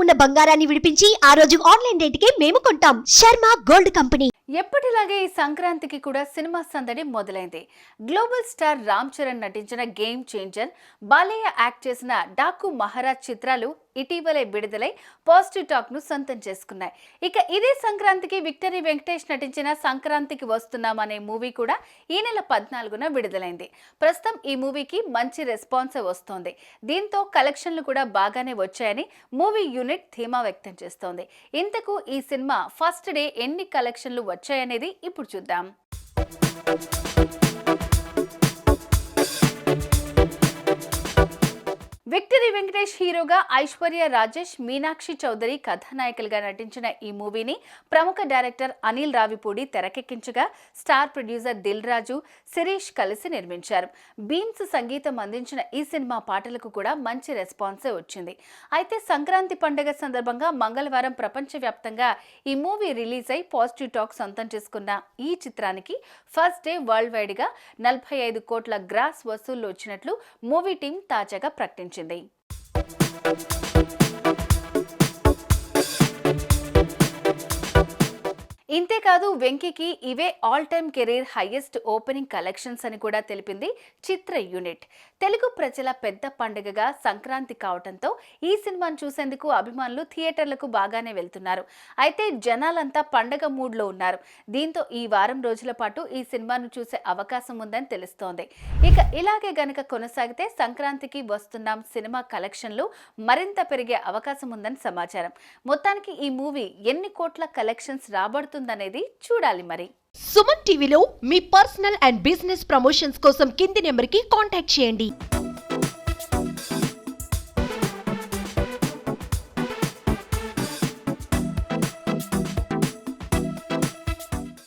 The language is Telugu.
ఉన్న బంగారాన్ని విడిపించి ఆ రోజు ఆన్లైన్ రేటుకే మేము కొంటాం. Sharma gold company. ఎప్పటిలాగే ఈ సంక్రాంతికి కూడా సినిమా సందడి మొదలైంది. గ్లోబల్ స్టార్ రామ్ చరణ్ నటించిన గేమ్ చేంజర్, బాలయ్య యాక్ట్ చేసిన డాకు మహారాజ్ చిత్రాలు ఇటీవలే విడుదలై పాజిటివ్ టాక్ ను సొంతం చేసుకున్నాయి. ఇక ఇదే సంక్రాంతికి విక్టరీ వెంకటేష్ నటించిన సంక్రాంతికి వస్తున్నాం అనే మూవీ కూడా ఈ నెల 14న విడుదలైంది. ప్రస్తుతం ఈ మూవీకి మంచి రెస్పాన్స్ వస్తోంది. దీంతో కలెక్షన్లు కూడా బాగానే వచ్చాయని మూవీ యూనిట్ ధీమా వ్యక్తం చేస్తోంది. ఇంతకు ఈ సినిమా ఫస్ట్ డే ఎన్ని కలెక్షన్లు వచ్చాయనేది ఇప్పుడు చూద్దాం. విక్టరీ వెంకటేష్ హీరోగా ఐశ్వర్య రాజేష్, మీనాక్షి చౌదరి కథానాయకులుగా నటించిన ఈ మూవీని ప్రముఖ డైరెక్టర్ అనిల్ రావిపూడి తెరకెక్కించగా స్టార్ ప్రొడ్యూసర్ దిల్ రాజు, శిరీష్ కలిసి నిర్మించారు. బీమ్స్ సంగీతం అందించిన ఈ సినిమా పాటలకు కూడా మంచి రెస్పాన్సే వచ్చింది. అయితే సంక్రాంతి పండుగ సందర్భంగా మంగళవారం ప్రపంచవ్యాప్తంగా ఈ మూవీ రిలీజ్ అయి పాజిటివ్ టాక్ సొంతం చేసుకున్న ఈ చిత్రానికి ఫస్ట్ డే వరల్డ్ వైడ్ గా 45 కోట్ల గ్రాస్ వసూళ్లు వచ్చినట్లు మూవీ టీం తాజాగా ప్రకటించింది. ఇంతేకాదు వెంకీకి ఇవే all time career highest opening collections అని కూడా తెలిపింది చిత్ర యూనిట్. తెలుగు ప్రజల పెద్ద పండుగగా సంక్రాంతి కావడంతో ఈ సినిమాను చూసేందుకు అభిమానులు థియేటర్లకు బాగానే వెళ్తున్నారు. అయితే జనాలంతా పండగ మూడ్లో ఉన్నారు. దీంతో ఈ వారం రోజుల పాటు ఈ సినిమాను చూసే అవకాశం ఉందని తెలుస్తోంది. ఇక ఇలాగే గనక కొనసాగితే సంక్రాంతికి వస్తున్నాం సినిమా కలెక్షన్లు మరింత పెరిగే అవకాశం ఉందని సమాచారం. మొత్తానికి ఈ మూవీ ఎన్ని కోట్ల కలెక్షన్స్ రాబడుతుందనేది చూడాలి మరి. సుమన్ టీవీలో మీ పర్సనల్ అండ్ బిజినెస్ ప్రమోషన్స్ కోసం కింది నెంబర్కి కాంటాక్ట్ చేయండి.